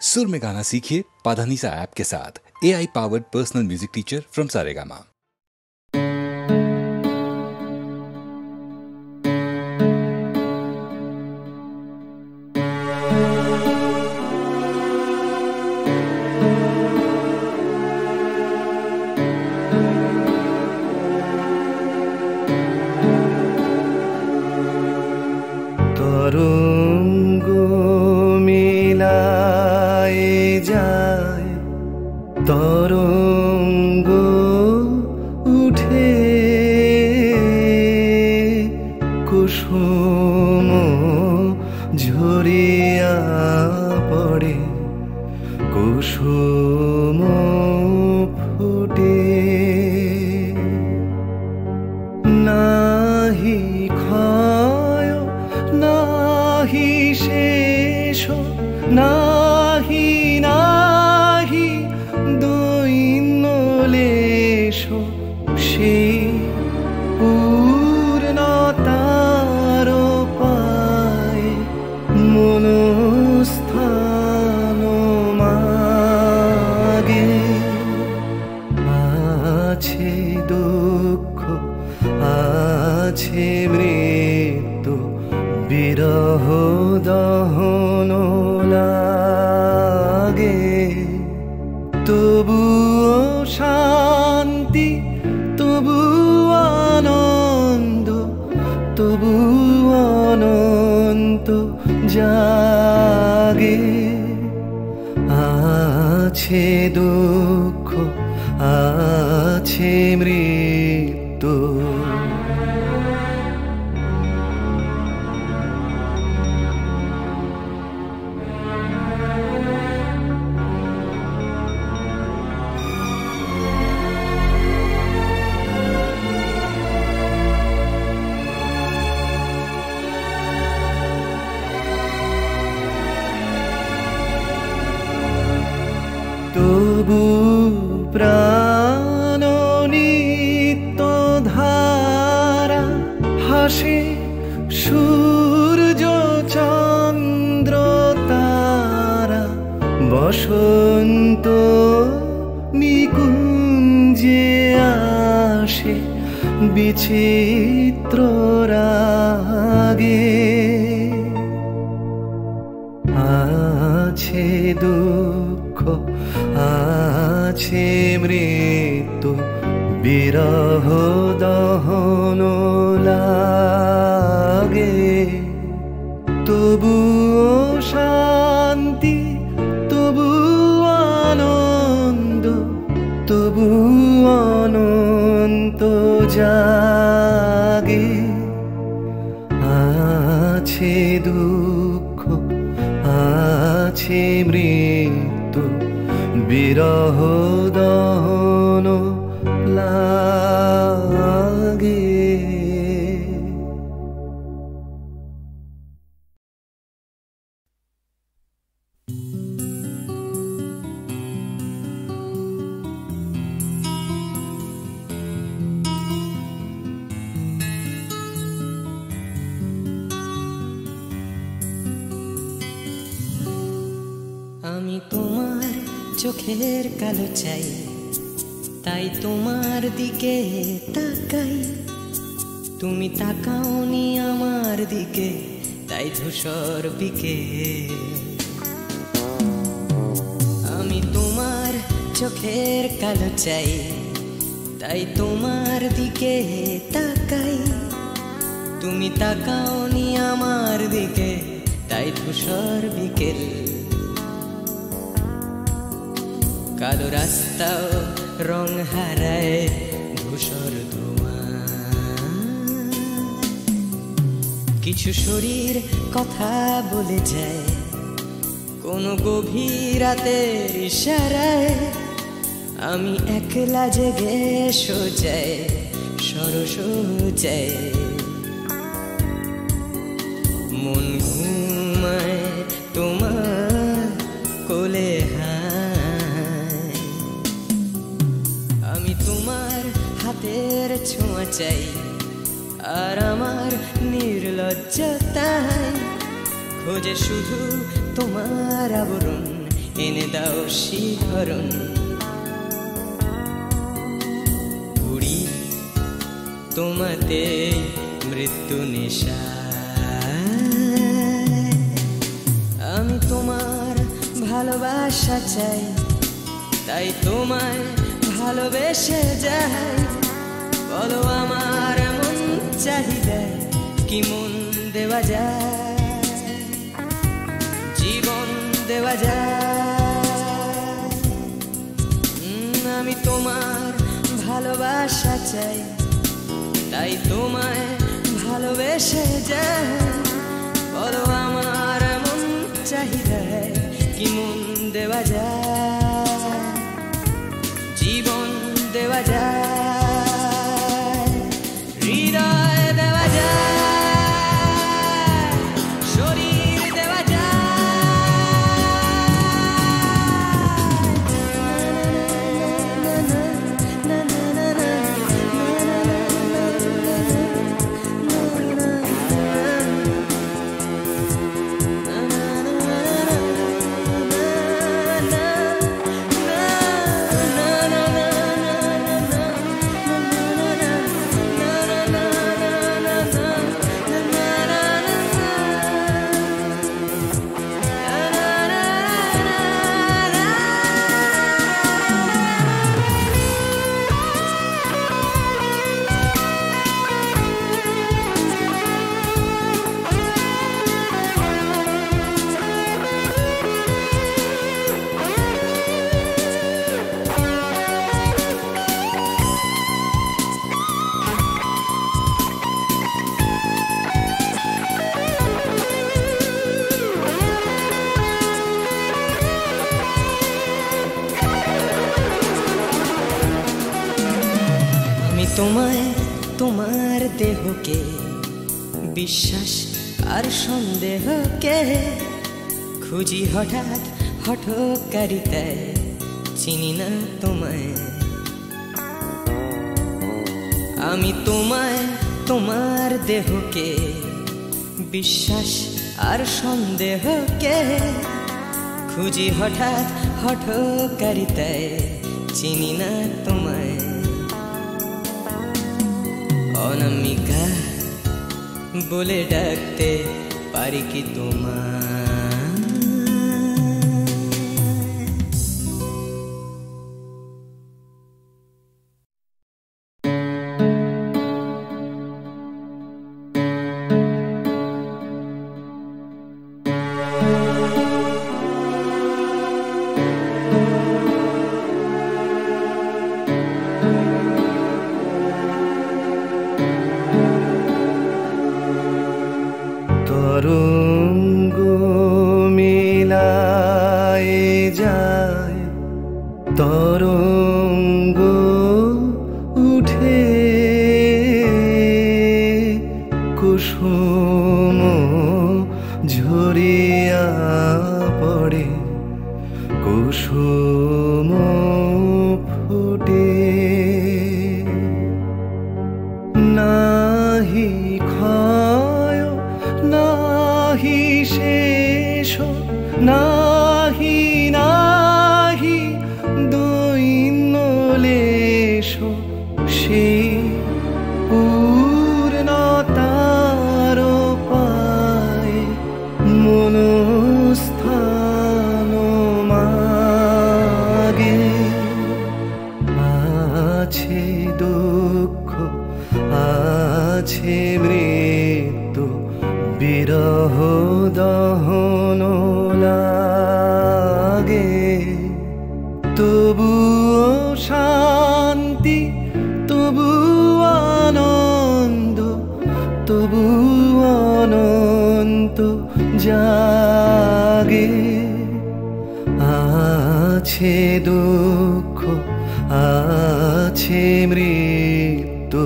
सुर में गाना सीखिए पाधानीसा ऐप के साथ। AI powered personal music teacher from Saregama. তরঙ্গ উঠে কুসুম ঝরিয়া পড়ে, কুসুম ফুটে নাহি ক্ষয় নাহি শেষ নাহি নাহি দৈন্যলেশ, সেই পূর্ণতার পায় মনস্থান মাগে। আছে দুঃখ আছে মৃত্যু, বিরহ দহন লাগে, তবুও শান্তি তবু আনন্দ, তবু অনন্ত জাগে। আছে দুঃখ আছে মৃত্যু, তবু প্রাণ নিত্য ধারা হাসে, সূর্য চন্দ্র তারা বসন্ত নিকুঞ্জে আসে বিচিত্র রাগে। আছে দুঃখ আছে মৃত্যু, বিরহ দহন লাগে, তবুও শান্তি তবু আনন্দ, তবু অনন্ত জাগে। আছে দুঃখ আছে মৃত্যু, বিরহ দহন লাগে। আমি তোমার চোখের কালো চাই, তাই তোমার দিকে তাকাই, তুমি তাকাওনি আমার দিকে, তাই ধূসর বিকেল। আমি তোমার চোখের কালো চাই, তাই তোমার দিকে তাকাই, তুমি তাকাওনি আমার দিকে, তাই ধূসর বিকেল। কালো রাস্তাও রং হারায় ধূসর ধোঁয়া, কিছু শরীর কথা বলে যায় কোনো গভীর রাতের ইশারায়। আমি একলা জেগে সোজায় সরস যায়, মন ঘুমায় তোমার কোলে হায়। আমি তোমার হাতের ছোঁয়া চাই, আর আমার নির্লজ্জতায় খোঁজে শুধু তোমার আবরণ এনে দাও শিহরণ পুরি তোমাতে মৃত্যু নেশা আমি তোমার ভালোবাসা চাই তাই তোমায় ভালোবেসে যাই বলো আমার এমন চাহিদা কি মন দেওয়া যায় জীবন দেওয়া যায় আমি তোমার ভালোবাসা চাই তাই তোমায় ভালোবেসে যাই বলো আমার এমন চাহিদা কি মন দেওয়া যায় জীবন দেওয়া যায় হৃদয় দেওয়া যায় শরীর দেওয়া তোমায় তোমার দেহকে বিশ্বাস আর সন্দেহকে খুঁজি হঠাৎ হঠকারিতায় চিনি না তোমায় আমি তোমায় তোমার দেহকে বিশ্বাস আর সন্দেহকে খুঁজি হঠাৎ হঠকারিতায় চিনি না তোমায় অনামিকা বলে ডাকতে পারি কি তোমায় তরঙ্গ মিলায় যায় তরঙ্গ উঠে কুসুম ঝরিয়া পড়ে কুসুম ফুটে নাহি ক্ষয় নাহি শেষ নাহি নাহি দৈন্যলেশ সেই পূর্ণতার পায় মনস্থান মাগে আছে দুঃখ আছে মৃত্যু বিরহ দহন লাগে তবুও শান্তি তবু আনন্দ তবু অনন্ত জাগে আছে দুঃখ আছে মৃত্যু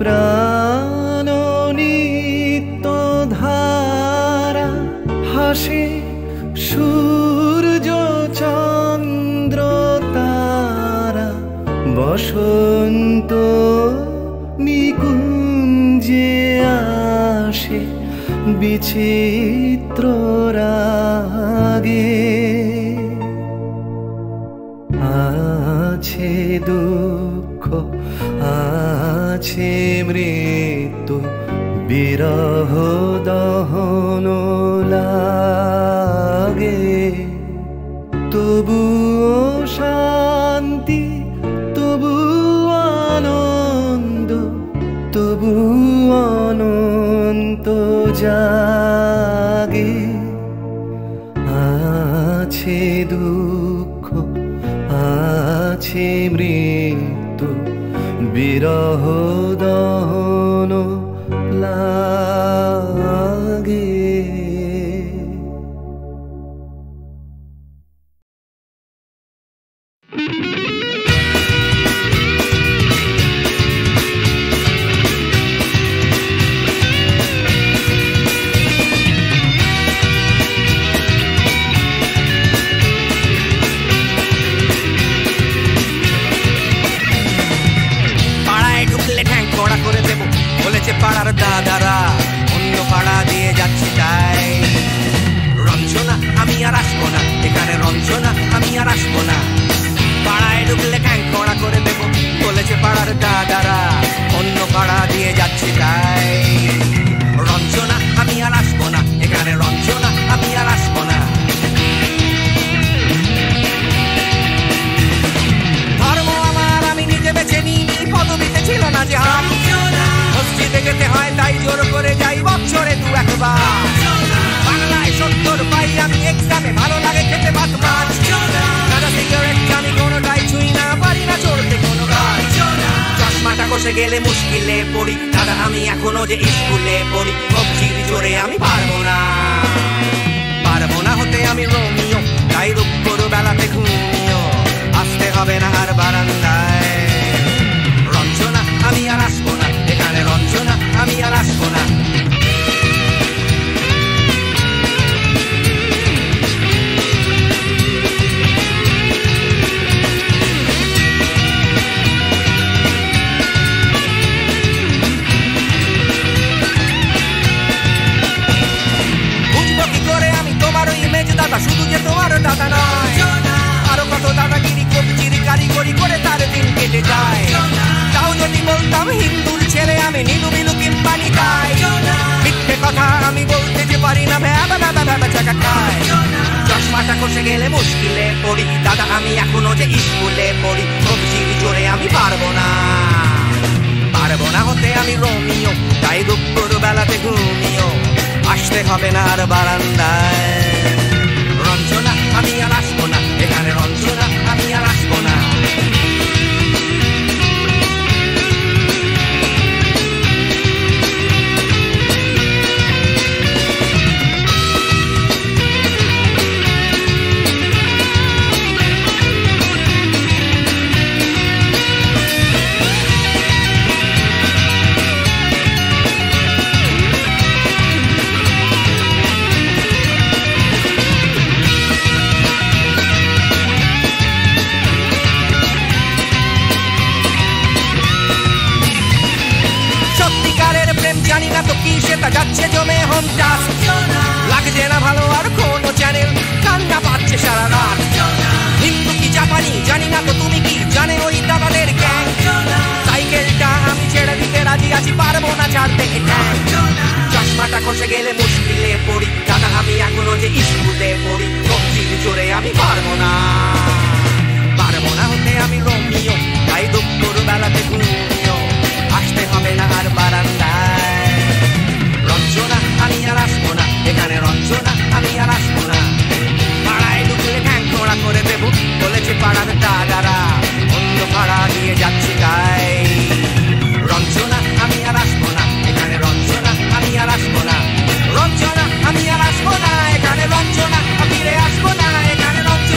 প্রাণ নিত্য ধারা হাসে সূর্য চন্দ্র তারা বসন্ত নিকুঞ্জে আসে বিচিত্র রাগে আছে দুঃখ আছে মৃত্যু বিরহ দহন লাগে তবুও শান্তি তবু আনন্দ তবু অনন্ত জাগে আছে দুঃখ আছে মৃত্যু বিরহ দহন লাগে পাড়ার দাদারা অন্য পাড়া দিয়ে যাচ্ছি তাই রঞ্জনা আমি আর আসবো না এখানে রঞ্জনা আমি আর আসবো না পাড়ায় ঢুকলে ঠ্যাংকড়া করে দেবো বলেছে পাড়ার দাদারা অন্য পাড়া দিয়ে যাচ্ছি তাই রঞ্জনা আমি আর আসবো না এখানে রঞ্জনা আমি আর আসবো না ধর্ম আমার আমি নিজে বেছে নিই পদবিতে ছিল না যে মসজিদে যেতে হয় তাই জোর করে যাই বছরে দু একবার বাংলায় 70 পাই আমি এক্সামে ভালো লাগে খেতে ভাত মাছ দাদা সিগারেট আমি কোনোটাই ছুঁই না পারি না চড়তে কোনো গাছ চশমাটা কষে গেলে মুশকিলে পড়ি দাদা আমি এখনো যে স্কুলে পড়ি কবজির জোরে আমি পারবো না হতে আমি রোমিও তাই দুপুর বেলাতে ঘুমিও আসতে হবে না আর বারান্দায় রঞ্জনা আমি আর আসবো না এখানে রঞ্জনা আমি আর আসবো না বুঝবো কি করে আমি তোমার ইমেজ দাদা শুধু যে তোমার দাদা নয় আরো কত দাদাগিরি কবজির কারিগরি করে তার দিন কেটে যায় তাও যদি বলতাম হিন্দুর ছেলে আমি নীলু বিলু কিংবা নিতাই মিথ্যে কথা আমি বলতে যে পারি না ভ্যাবা চাকা খায় চশমাটা কষে গেলে মুশকিলে পড়ি দাদা আমি এখনো যে স্কুলে পড়ি কবজির জোরে আমি পারবো না হতে আমি রোমিও তাই দুপুর বেলাতে ঘুমিও আসতে হবে না আর বারান্দায় রঞ্জনা আমি আর আসবো না এখানে রঞ্জনা আমি আর আসবো না জানি না তো কি সেটা যাচ্ছে জমে হোম টাস্ক লাগছে না ভালো আর কোনো চ্যানেল কান্না পাচ্ছে সারা রাত হিন্দু কি জাপানি জানি না তো তুমি কি জানে ওই দাদাদের গ্যাং সাইকেলটা আমি ছেড়ে দিতে রাজি আছি পারবো না ছাড়তে চশমাটা খসে গেলে মুশকিলে পড়ি দাদা আমি এখনো যে স্কুলে পড়ি কবজির জোরে আমি পারবো না হতে আমি রোমিও তাই দুপুর বেলাতে ঘুমিও আসতে হবে না আর বারান্দায় রঞ্জনা আমি আর আসবো না এখানে রঞ্জনা আমি আর আসবো না পাড়ায় ঢুকলে ঠ্যাংকড়া করে দেবো বলেছে পাড়ার দাদারা অন্য পাড়া দিয়ে যাচ্ছি তাই রঞ্জনা আমি আর আসবো না এখানে রঞ্জনা আমি আর আসবো না রঞ্জনা আমি আর আসবো না এখানে রঞ্জনা ফিরে আসবো না এখানে রঞ্জনা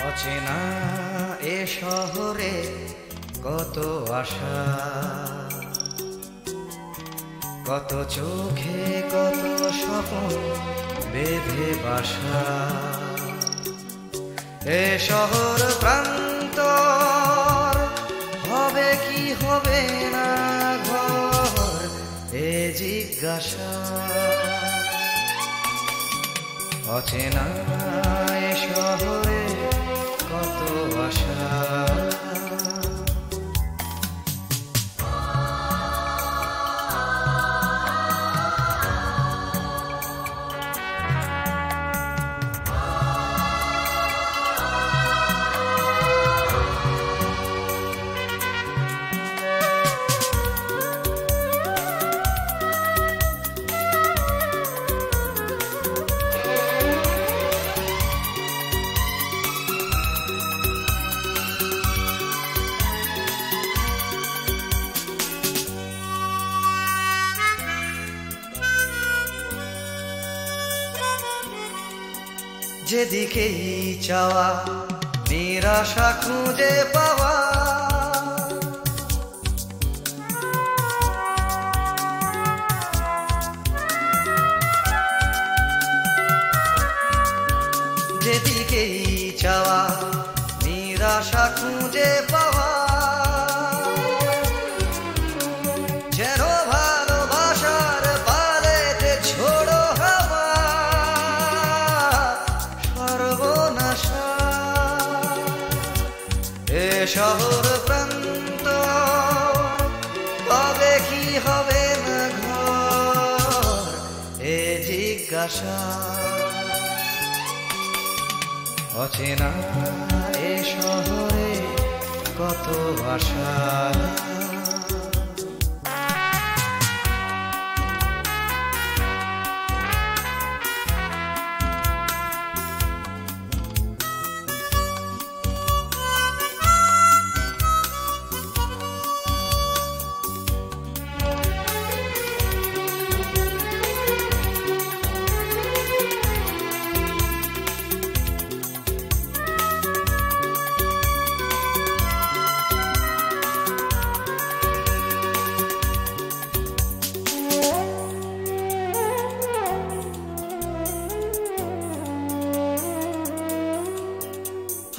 অচেনা এ শহরে কত আশা, কত চোখে কত স্বপ্ন বেঁধে বাসা। এ শহর প্রান্তর হবে কি হবে না ঘর, এ জিজ্ঞাসা। অচেনা এ শহরে কত আশা। যেদিকেই চাওয়া নিরাশা খুঁজে পাওয়া, যেদিকেই চাওয়া নিরাশা খুঁজে পাওয়া। যেন ভালোবাসার পালেতে ছোড়ো হাওয়া সর্বনাশা। এ শহর প্রান্ত হবে কি হবে না ঘর, এ জিজ্ঞাসা। অচেনা এ শহরে কত আশা।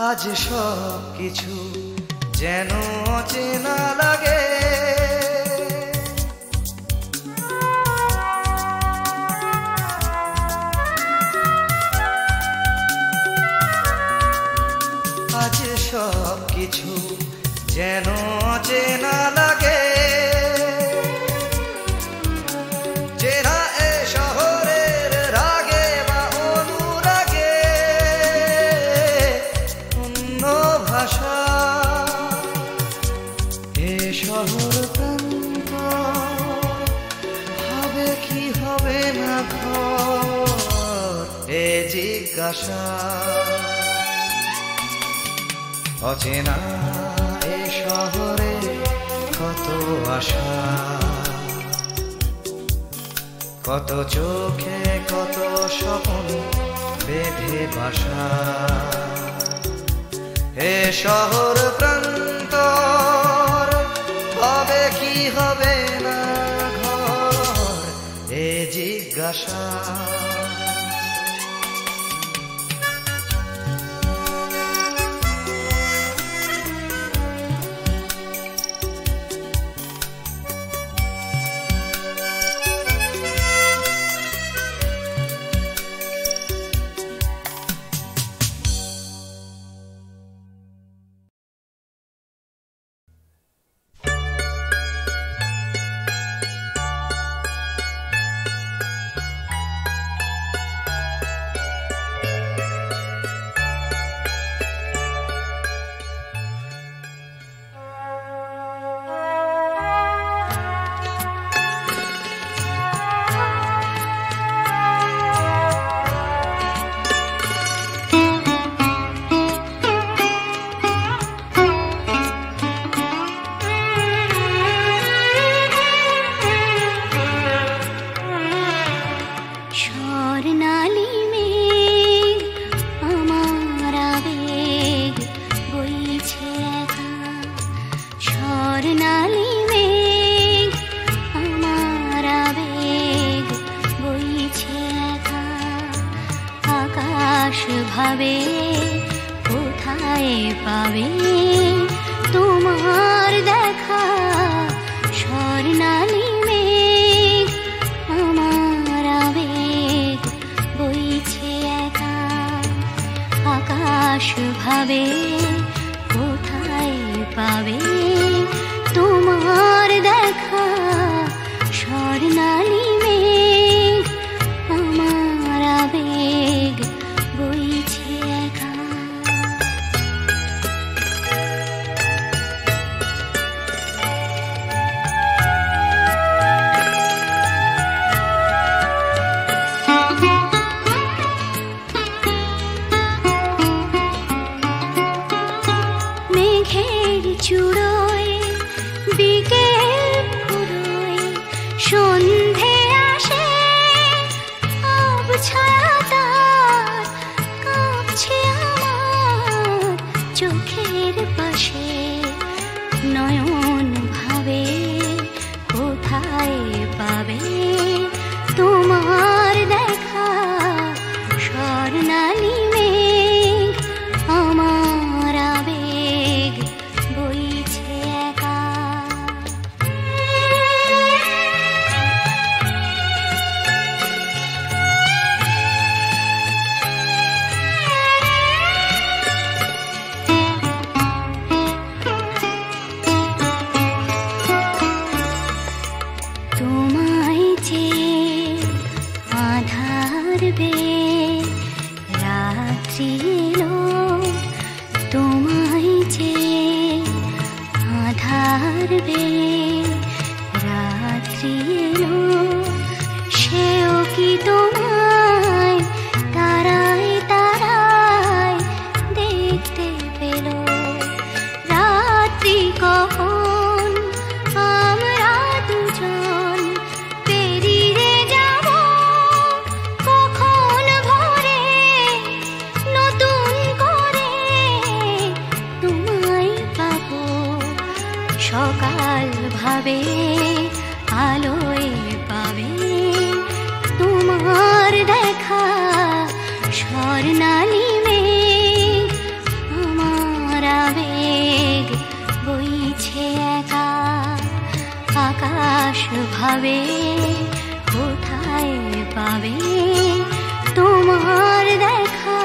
আজ সব কিছু যেন অচেনা লাগে, আজ সব কিছু যেন অচেনা লাগে। চেনা এ শহরের রাগে বা অনুরাগে অন্য ভাষা। এ শহর প্রান্ত হবে কি হবে না ঘর, এ জিজ্ঞাসা। অচেনা এ শহরে কত আশা, কত চোখে কত স্বপ্ন বেঁধে বাসা। এ শহর প্রান্তর হবে কি হবে না ঘর, এ জিজ্ঞাসা। আকাশ ভাবে কোথায় পাবে তোমার দেখা স্বর্ণালী মেঘ আমার আবেগ বইছে একা আকাশ ভাবে কোথায় পাবে তোমার দেখা স্বর্ণালী মেঘ আমার আবেগ বইছে একা মেঘের চূড়োয় বিকেল ফুরোয় সন্ধে আসে আবছায়া তার কাঁপছে আমার চোখের পাশে নয়ন ভাবে কোথায় পাবে তোমার দেখা স্বর্ণালী মেঘ আমার আবেগ বইছে একা তোমায় যে আধার বে রাত্রি এলো তোমায় যে আধার বে রাত্রি এলো সেও কি তোমায় তারায় তারায় দেখতে পেল রাত্রি কখন আমরা দুজন পেরিয়ে যাব কখন ভোরে নতুন করে তোমায় পাবো সকাল ভাবে আলোয় পাবে তোমার দেখা স্বর্ণালী মেঘ আমার আবেগ বইছে একা আকাশ ভাবে কোথায় পাবে তোমার দেখা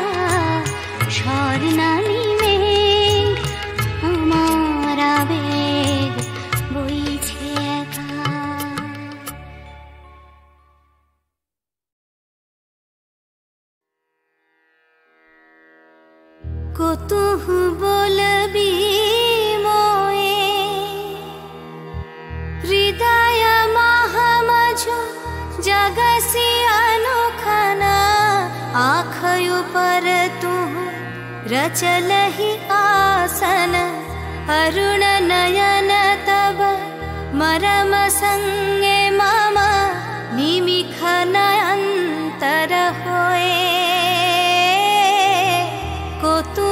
স্বর্ণালী মেঘ আমার আবেগ বইছে একা কতহু বলবি মোয়ে হৃদয় মহামজ जगसी अनोखना आँखों पर तू रचलहि आसन अरुण नयन तब मरम संगे मम निमिख नयंतर होए को तू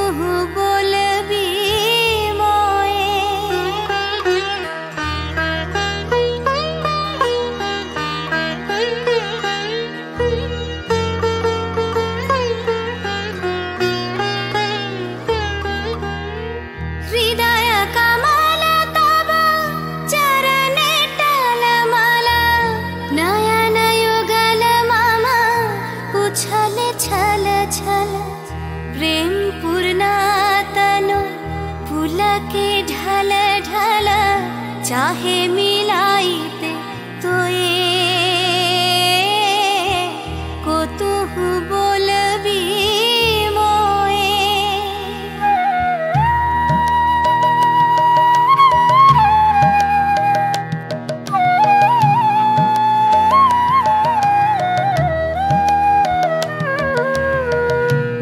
बोलबी प्रेम पूर्णा तनु पुलके ढल ढल चाहे मिलाइते तो ये को तू बोलबी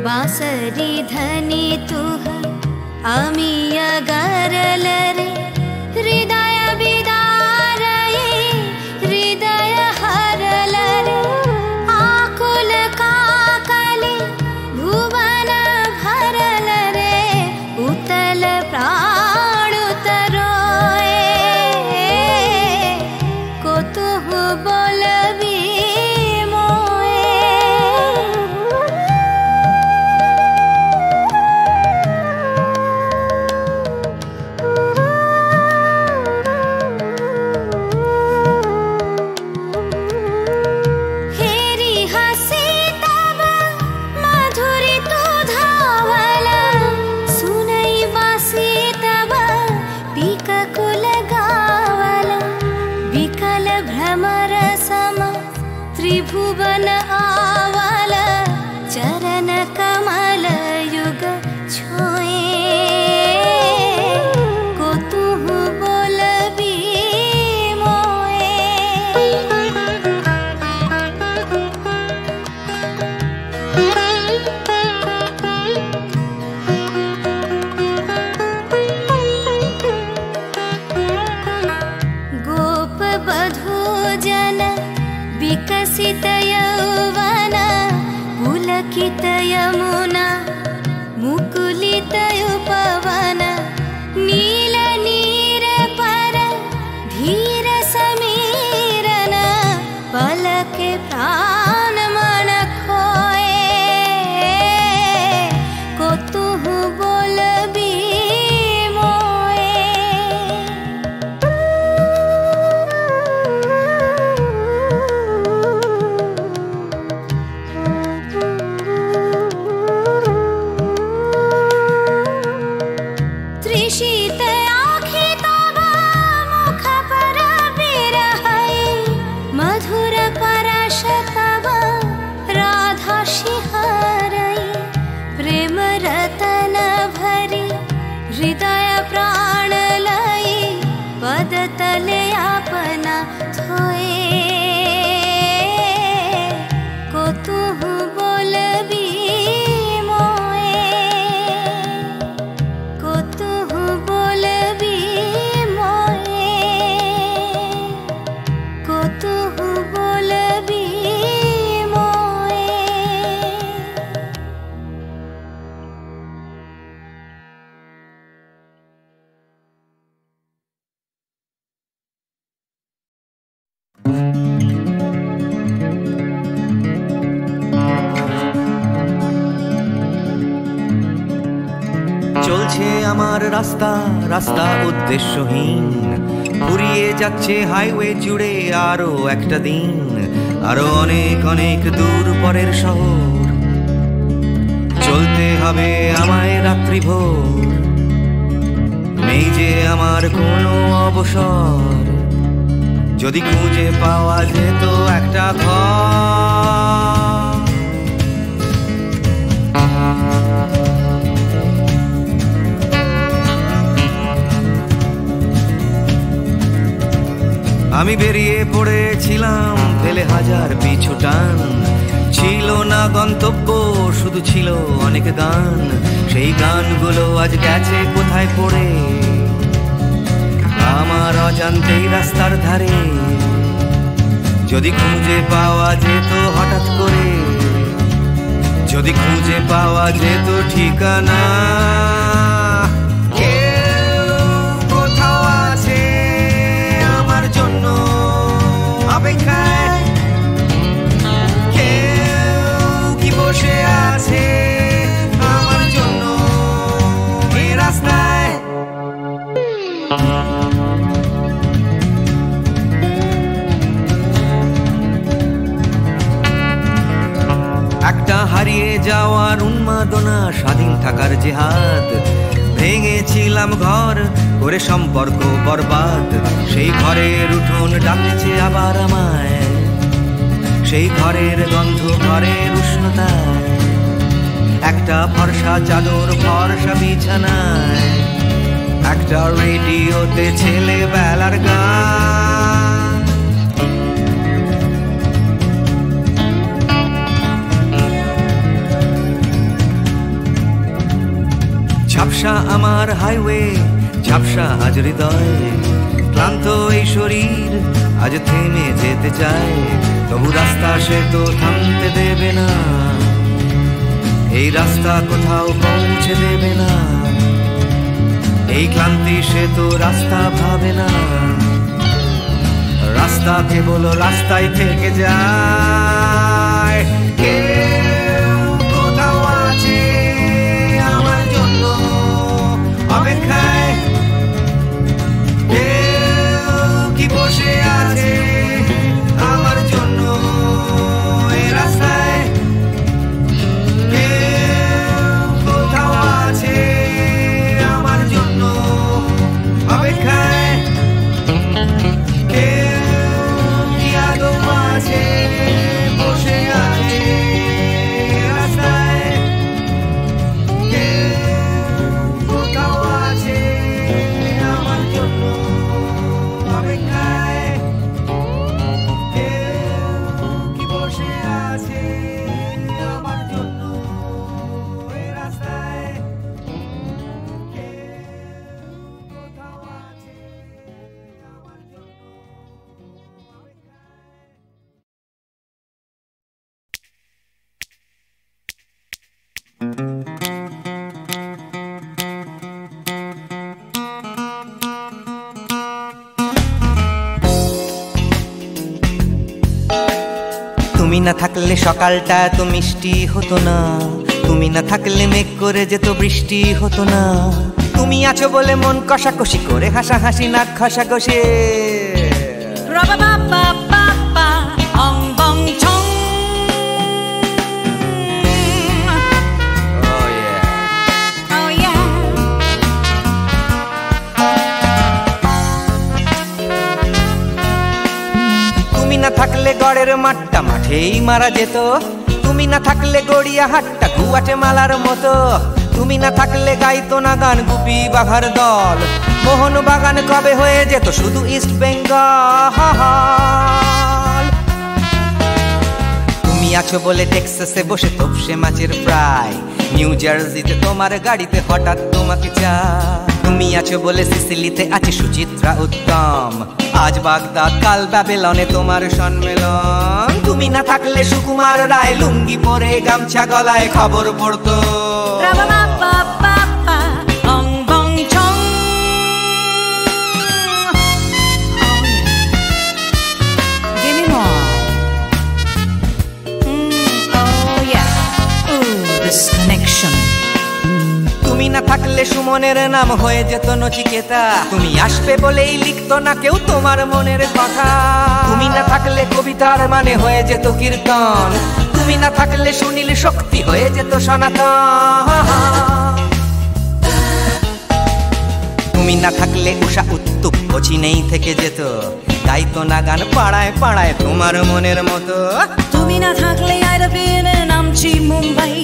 बांसरी धनी तुह आमी अगरल रे हृदय बिदार हृदय हरल रे आकुल काकली भुवन भरल रे उतल प्राण तरोए को तुह बोलबी पुलकित यमुना मुकुलित उपवन नील नीर पर धीर समीरन पलके प्राण मन खोए को तुहु बोलबी मोए। त्रिशीत आँखि तब मुख पर बिरहई मधुर परश तब राधा शिहरई प्रेम रतन भरी हृदय प्राण लई पद तले अपना थोए को तुहु बोलबी मोए को तुहु बोलबी मोए को तुहु बोलबी मोए। চলছে আমার রাস্তা রাস্তা উদ্দেশ্যহীন ফুরিয়ে যাচ্ছে হাইওয়ে জুড়ে আরো একটা দিন আরো অনেক অনেক দূর পরের শহর চলতে হবে আমায় রাত্রি ভোর নেই যে আমার কোনো অবসর যদি খুঁজে পাওয়া যেত একটা ঘর আমি বেরিয়ে পড়েছিলাম ফেলে হাজার পিছু টান ছিল না গন্তব্য শুধু ছিল অনেক গান সেই গানগুলো আজ গেছে কোথায় পড়ে আমার অজান্তেই রাস্তার ধারে যদি খুঁজে পাওয়া যেত হঠাৎ করে যদি খুঁজে পাওয়া যেত ঠিকানা অপেক্ষায় কেউ কি বসে আছে আমার জন্য এই রাস্তায় একটা হারিয়ে যাওয়ার উন্মাদনা স্বাধীন থাকার জেহাদ ভেঙেছিলাম ঘর করে সম্পর্ক বরবাদ সেই ঘরের উঠোন ডাকছে আবার আমায় সেই ঘরের গন্ধ ঘরের উষ্ণতায় একটা ফর্সা চাদর ফর্সা বিছানায় একটা রেডিওতে ছেলেবেলার গান ঝাপসা আমার হাইওয়ে ঝাপসা আজ হৃদয় ক্লান্ত এই শরীর আজ থেমে যেতে চায় তবু রাস্তা সে তো থামতে দেবে না এই রাস্তা কোথাও পৌঁছে দেবে না এই ক্লান্তি সে তো রাস্তা ভাবে না রাস্তা কেবল রাস্তায় থেকে যায় কেউ কোথাও আছে আমার জন্য অপেক্ষায় কেউ কি বসে আছে আমার জন্য এই রাস্তায় কেউ কোথাও আছে আমার জন্য অপেক্ষায় কেউ কি আদৌ আছে না থাকলে সকালটা এত মিষ্টি হতো না, তুমি না থাকলে মেঘ করে যেত বৃষ্টি হতো না। তুমি আছো বলে মন কষাকষি করে হাসাহাসি নাক ঘষাঘষি। তুমি না থাকলে গড়ের মাঠটা মাঠেই মারা যেত, তুমি না থাকলে গড়িয়া হাটটা গুয়াটে মালার মতো। তুমি না থাকলে গাইতো না গান গুপি বাঘার দল, মোহন বাগান কবে হয়ে যেত শুধু ইস্ট বেঙ্গল। তুমি আছো বলে টেক্সাসে বসে তপসে মাছের ফ্রাই, নিউ জার্সিতে তোমার গাড়িতে হঠাৎ তোমাকে চাই। তুমি আছো বলে সিসিলিতে আছে সুচিত্রা উত্তম, আজ বাগদাদ কাল ব্যাবিলনে তোমার সম্মেলন। তুমি না থাকলে সুকুমার রায় লুঙ্গি পরে গামছা গলায় খবর পড়তো। তুমি না থাকলে সুমনের নাম হয়ে যেত নচিকেতা, তুমি আসবে বলেই লিখতো না কেউ তোমার মনের কথা। তুমি না থাকলে কবিতার মানে হয়ে যেত কীর্তন, তুমি না থাকলে সুনীল শক্তি হয়ে যেত সনাতন। তুমি না থাকলে উষা উত্তুপ অচিনেই থেকে যেত, গাইতো না গান পাড়ায় পাড়ায় তোমার মনের মতো। তুমি না থাকলে আইরবিনে নামছি মুম্বাই,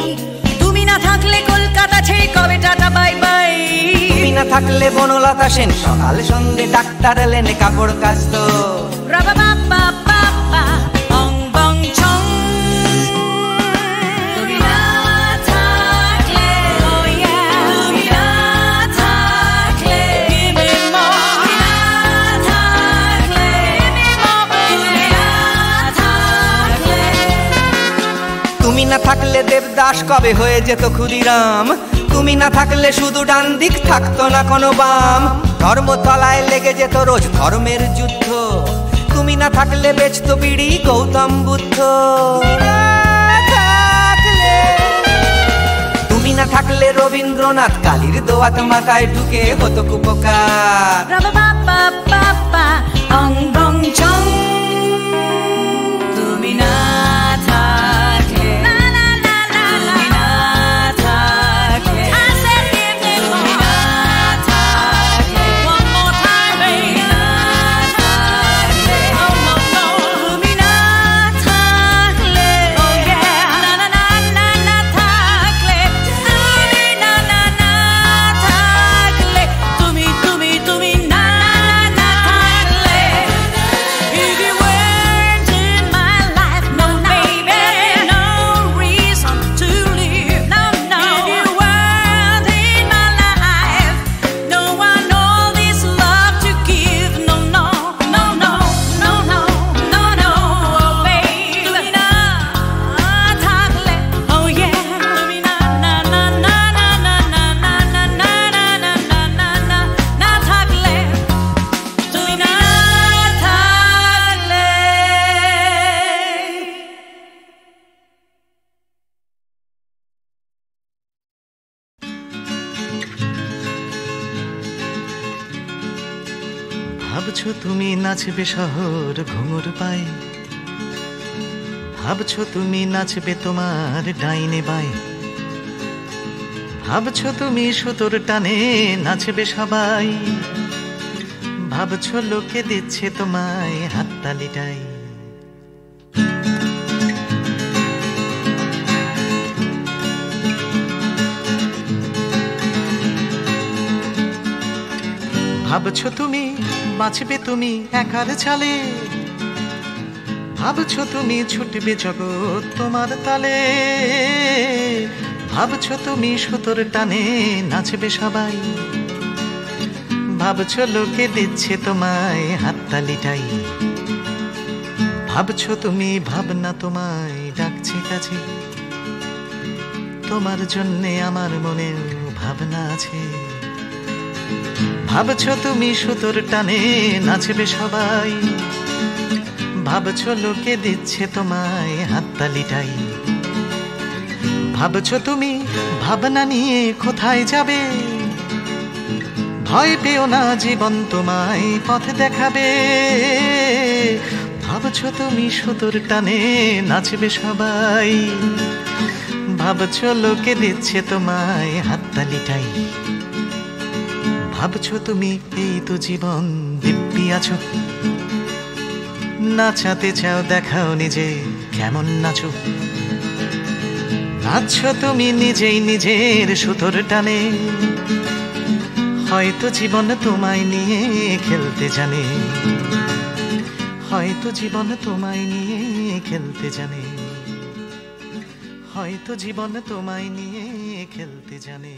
তুমি না থাকলে কলকাতা ছেড়ে কবে টাটা বাই বাই। তুমি না থাকলে বনলতা সেন সকাল সন্ধ্যে ডাক্তার লেনে কাপড় কাচতো। তুমি না থাকলে দেবদাস কবে হয়ে যেত ক্ষুদিরাম, তুমি না থাকলে শুধু ডান দিক থাকতো না কোনো বাম। ধর্মতলায় লেগে যেত রোজ ধর্মের যুদ্ধ, তুমি না থাকলে বেচতো বিড়ি গৌতম বুদ্ধ। তুমি না থাকলে রবীন্দ্রনাথ কালীর দোয়াত মাথায় ঢুকে হতো কুপকার। তুমি না ভাবছো তুমি নাচবে শহর ঘুঙুর পায়ে, ভাবছো তুমি নাচবে তোমার ডাইনে বায়ে, ভাবছো তুমি সুতোর টানে নাচবে সবাই, ভাবছো লোকে দিচ্ছে তোমায় হাততালিটাই। ভাবছো তুমি বাঁচবে তুমি একার ছালে, ভাবছো তুমি ছুটবে জগৎ তোমার তালে, ভাবছো তুমি সুতোর টানে নাচবে সবাই, ভাবছো লোকে দিচ্ছে তোমায় হাততালিটাই। ভাবছো তুমি ভাবনা তোমায় ডাকছে কাছে, তোমার জন্যে আমার মনে ভাবনা আছে। ভাবছো তুমি সুতোর টানে নাচবে সবাই, ভাবছো লোকে দিচ্ছে তোমায় হাততালিটাই, ভাবছো তুমি ভাবনা নিয়ে কোথায় যাবে, ভয় পেও না জীবন তোমায় পথ দেখাবে। ভাবছো তুমি সুতোর টানে নাচবে সবাই, ভাবছো লোকে দিচ্ছে তোমায় হাততালিটাই, ভাবছো তুমি এই তো জীবন দিব্যি আছো, নাচাতে চাও দেখাও নিজে কেমন নাচো, নাচছো তুমি নিজেই নিজের সুতোর টানে, হয়তো জীবন তোমায় নিয়ে খেলতে জানে, হয়তো জীবন তোমায় নিয়ে খেলতে জানে, হয়তো জীবন তোমায় নিয়ে খেলতে জানে।